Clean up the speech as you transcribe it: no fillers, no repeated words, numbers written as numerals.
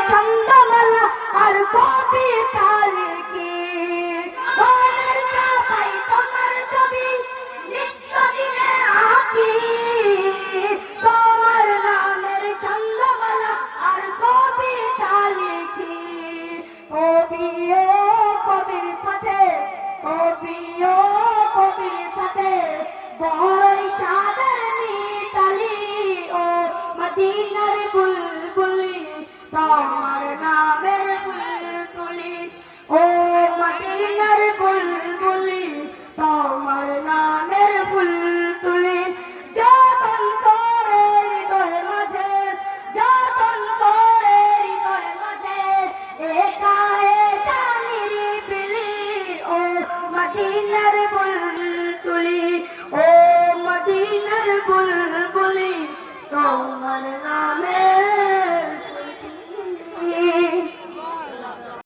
ছন্দমালা আর কবিতা লিখি মনের খাতায় তোমার ছবি নিত্যদিনে আঁকি তোমার নামের ছন্দমালা আর কবিতা লিখি কবি ও কবির সাথে কবি ও কবির সাথে বড়ই সাদের মিতালি ও মদিনার বুলবুলি তোমার নামে